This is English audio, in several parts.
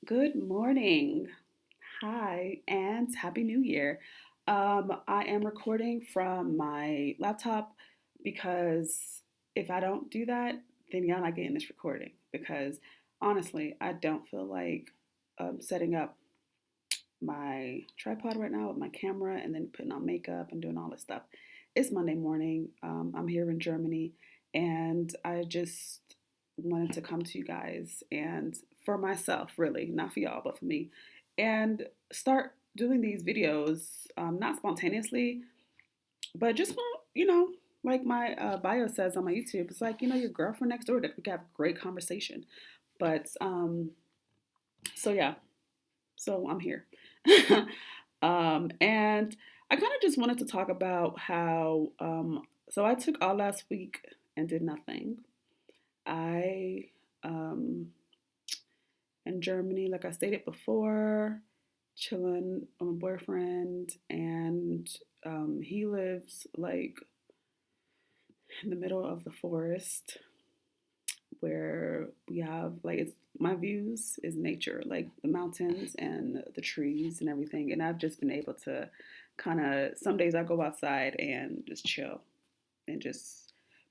Good morning. Hi, and Happy New Year. I am recording from my laptop because if I don't do that, then y'all not getting this recording. Because honestly, I don't feel like setting up my tripod right now with my camera and then putting on makeup and doing all this stuff. It's Monday morning. I'm here in Germany, and I just wanted to come to you guys and for myself, really, not for y'all, but for me, and start doing these videos, not spontaneously, but just want, like my bio says on my YouTube, it's like, your girlfriend next door that we can have great conversation. But so yeah, so I'm here. And I kind of just wanted to talk about how, so I took all last week and did nothing. I, in Germany, like I stated before, chilling with my boyfriend, and he lives like in the middle of the forest where we have like it's my views is nature, like the mountains and the trees and everything. And I've just been able to kind of some days I go outside and just chill and just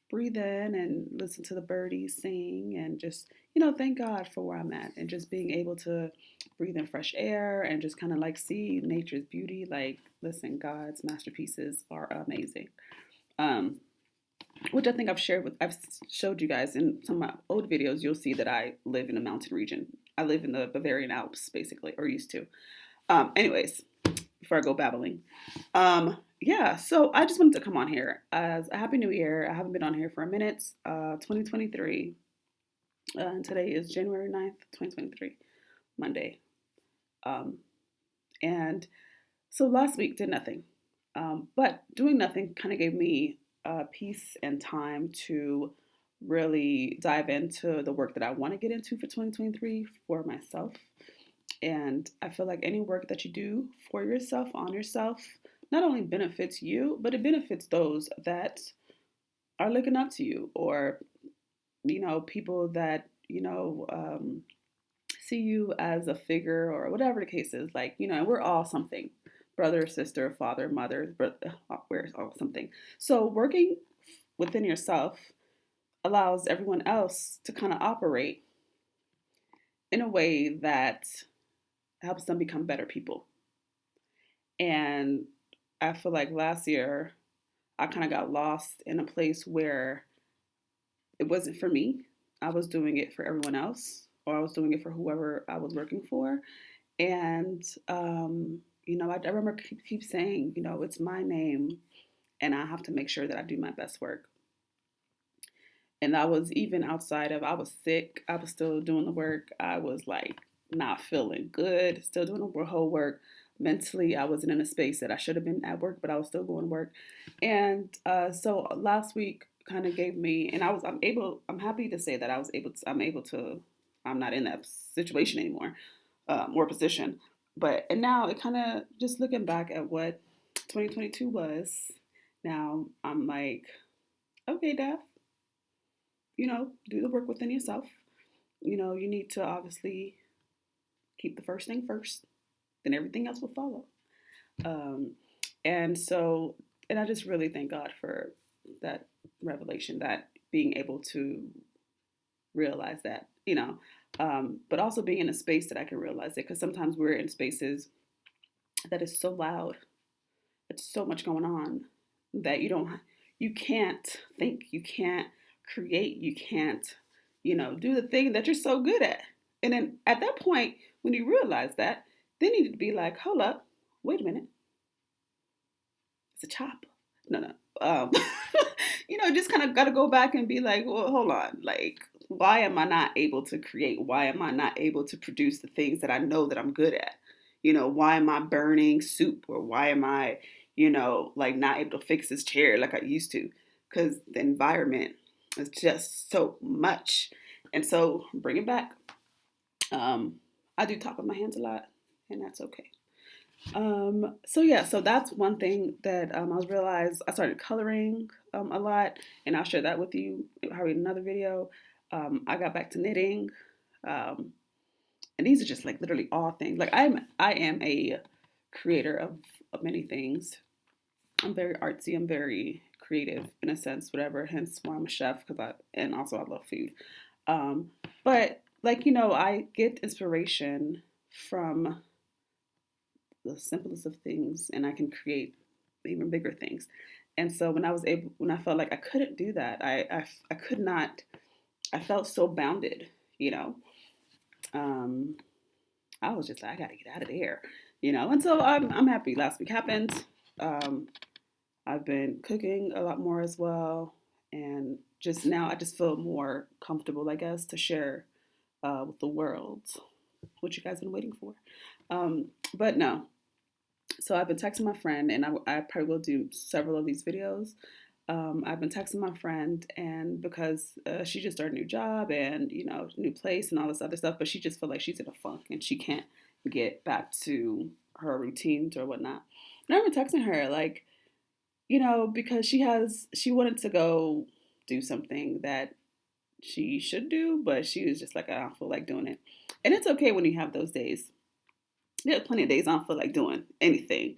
breathe in and listen to the birdies sing and just thank God for where I'm at and just being able to breathe in fresh air and just kind of like see nature's beauty. Like, listen, God's masterpieces are amazing. Um, which I think I've showed you guys in some of my old videos. You'll see that I live in a mountain region. I live in the Bavarian Alps, basically, or used to. Anyways, before I go babbling, yeah. So I just wanted to come on here as a Happy New Year. I haven't been on here for a minute. 2023, and today is January 9th, 2023, Monday. Um, and so last week did nothing, but doing nothing kind of gave me peace and time to really dive into the work that I want to get into for 2023 for myself. And I feel like any work that you do for yourself, on yourself, not only benefits you, but it benefits those that are looking up to you or, people that, see you as a figure or whatever the case is. Like, we're all something brother, sister, father, mother, we're all something. So working within yourself allows everyone else to kind of operate in a way that helps them become better people. And I feel like last year I kind of got lost in a place where it wasn't for me. I was doing it for everyone else, or I was doing it for whoever I was working for. And, I remember keep saying, it's my name, and I have to make sure that I do my best work. And that was even outside of, I was sick, I was still doing the work. I was like not feeling good, still doing the whole work. Mentally, I wasn't in a space that I should have been at work, but I was still going to work. And so last week kind of gave me, and I'm happy to say that I'm not in that situation anymore, or position. And now it kind of, just looking back at what 2022 was, now I'm like, okay, Daph, do the work within yourself. You need to obviously keep the first thing first, then everything else will follow. Um, and so, and I just really thank God for that revelation, that being able to realize that, but also being in a space that I can realize it, because sometimes we're in spaces that is so loud, it's so much going on that you can't think, you can't create, you can't, do the thing that you're so good at. And then at that point, when you realize that, then you need to be like, hold up, wait a minute, it's a chopper. No, no. Just kind of got to go back and be like, well, hold on. Like, why am I not able to create? Why am I not able to produce the things that I know that I'm good at? Why am I burning soup? Or why am I, like not able to fix this chair like I used to? Because the environment is just so much. And so bring it back. I do talk with my hands a lot, and that's okay. So yeah, so that's one thing that I was realized. I started coloring a lot, and I'll share that with you probably in another video. I got back to knitting. Um, And these are just like literally all things. Like I am a creator of many things. I'm very artsy. I'm very creative in a sense, whatever. Hence why I'm a chef and also I love food. Um, but like I get inspiration from the simplest of things, and I can create even bigger things. And so when I felt like I couldn't do that, I could not. I felt so bounded, you know. Um, I was just like, I got to get out of there. And so I'm happy. Last week happened. Um, I've been cooking a lot more as well, and just now I just feel more comfortable, I guess, to share with the world what you guys been waiting for. But no, so I've been texting my friend, and I probably will do several of these videos. I've been texting my friend, and because she just started a new job and new place and all this other stuff, but she just feel like she's in a funk and she can't get back to her routines or whatnot. And I've been texting her like, because she wanted to go do something that she should do, but she was just like, I don't feel like doing it. And it's okay when you have those days. There's plenty of days I don't feel like doing anything.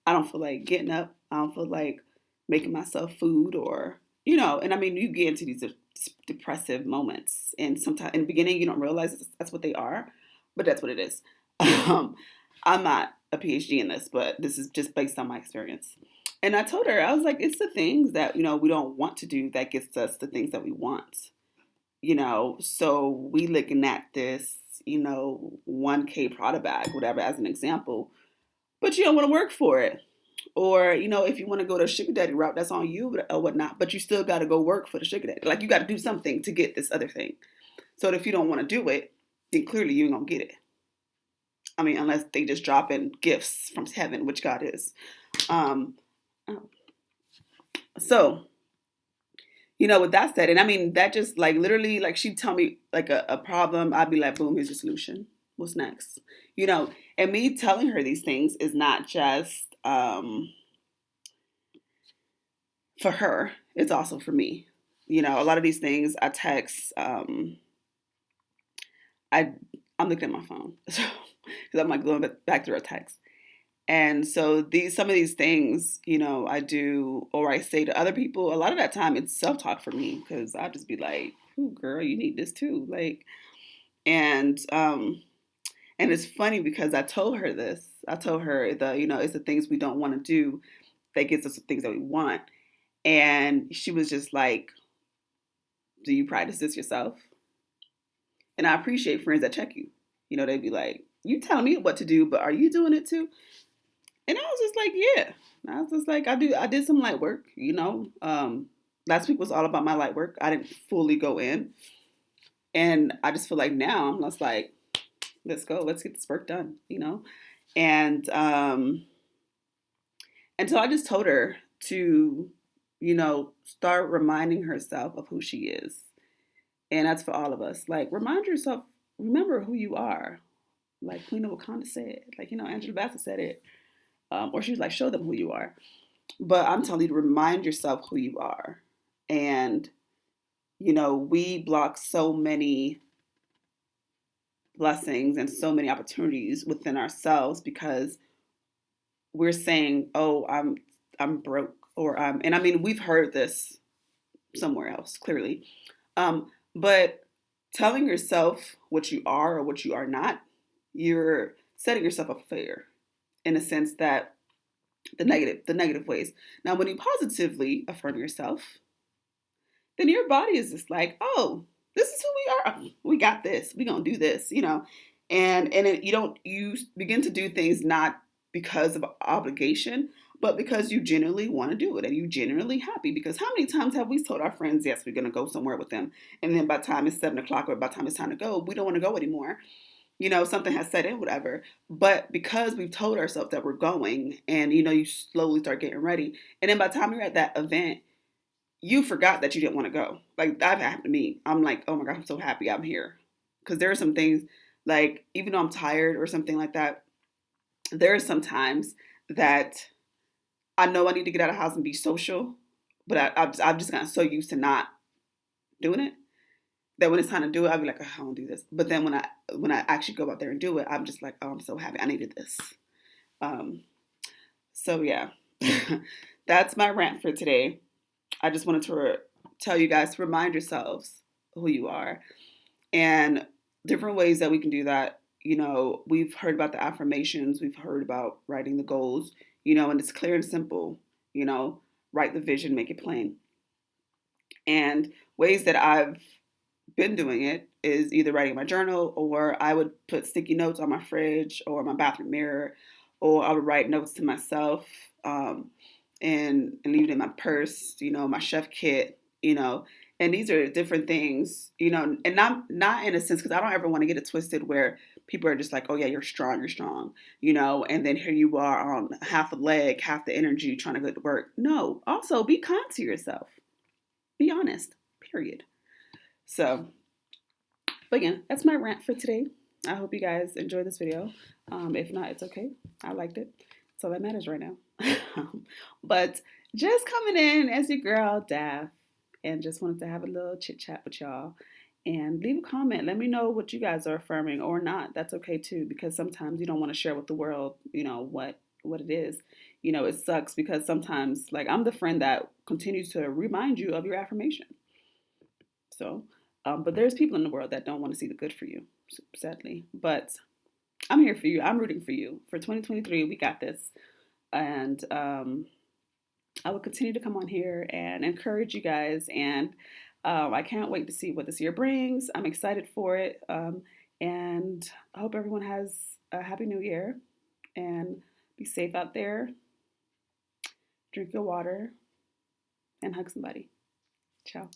I don't feel like getting up. I don't feel like making myself food and I mean, you get into these depressive moments. And sometimes in the beginning, you don't realize that's what they are, but that's what it is. I'm not a PhD in this, but this is just based on my experience. And I told her, I was like, it's the things that, we don't want to do that gets us the things that we want. So we looking at this, 1K Prada bag, whatever, as an example, but you don't want to work for it. Or, if you want to go the sugar daddy route, that's on you or whatnot, but you still got to go work for the sugar daddy. Like, you got to do something to get this other thing. So if you don't want to do it, then clearly you ain't going to get it. I mean, unless they just drop in gifts from heaven, which God is. Um, so, with that said, and I mean, that just like literally, like she'd tell me like a problem, I'd be like, boom, here's your solution. What's next? And me telling her these things is not just for her, it's also for me. A lot of these things I text, I'm looking at my phone. So, because I'm like going back through her text. And so some of these things, I do or I say to other people, a lot of that time it's self-talk for me because I'll just be like, ooh, girl, you need this too. Like, and it's funny because I told her this. I told her it's the things we don't want to do that gets us the things that we want. And she was just like, do you practice this yourself? And I appreciate friends that check you. They'd be like, you telling me what to do, but are you doing it too? And I was just like, yeah. I was just like, I did some light work, Last week was all about my light work. I didn't fully go in. And I just feel like now I'm just like, let's go. Let's get this work done, And so I just told her to, start reminding herself of who she is. And that's for all of us. Like, remind yourself, remember who you are. Like Queen of Wakanda said, like, Angela Bassett said it. Or she was like, show them who you are. But I'm telling you to remind yourself who you are. And, we block so many blessings and so many opportunities within ourselves because we're saying, oh, I'm broke, or and I mean, we've heard this somewhere else, clearly. But telling yourself what you are or what you are not, you're setting yourself up for failure in a sense that the negative ways. Now, when you positively affirm yourself, then your body is just like, oh, this is who we are. We got this. We're going to do this, And you begin to do things not because of obligation, but because you genuinely want to do it and you genuinely happy. Because how many times have we told our friends, yes, we're going to go somewhere with them. And then by the time it's 7:00 or by the time it's time to go, we don't want to go anymore. Something has set in, whatever. But because we've told ourselves that we're going and, you slowly start getting ready. And then by the time you're at that event, you forgot that you didn't want to go. Like, that happened to me. I'm like, oh my God, I'm so happy I'm here. Because there are some things, like, even though I'm tired or something like that, there are some times that I know I need to get out of the house and be social, but I've just gotten so used to not doing it that when it's time to do it, I'll be like, oh, I don't do this. But then when I actually go out there and do it, I'm just like, oh, I'm so happy I needed this. Um, so yeah, that's my rant for today. I just wanted to tell you guys to remind yourselves who you are and different ways that we can do that. You know, we've heard about the affirmations, we've heard about writing the goals, you know, and it's clear and simple, you know, write the vision, make it plain. And ways that I've been doing it is either writing in my journal, or I would put sticky notes on my fridge or my bathroom mirror, or I would write notes to myself, and leave it in my purse, you know, my chef kit, you know. And these are different things, you know, and not in a sense, because I don't ever want to get it twisted where people are just like, oh yeah, you're strong, you know, and then here you are on half a leg, half the energy trying to go to work. No, also be kind to yourself. Be honest, period. So, but again, that's my rant for today. I hope you guys enjoyed this video. If not, it's okay. I liked it. That's all that matters right now. But just coming in as your girl, Daph, and just wanted to have a little chit chat with y'all. And leave a comment. Let me know what you guys are affirming or not. That's okay too, because sometimes you don't want to share with the world, you know, what it is. You know, it sucks because sometimes, like, I'm the friend that continues to remind you of your affirmation. So, but there's people in the world that don't want to see the good for you, sadly. But I'm here for you. I'm rooting for you. For 2023, we got this. And I will continue to come on here and encourage you guys. And I can't wait to see what this year brings. I'm excited for it. And I hope everyone has a happy new year and be safe out there. Drink your water and hug somebody. Ciao.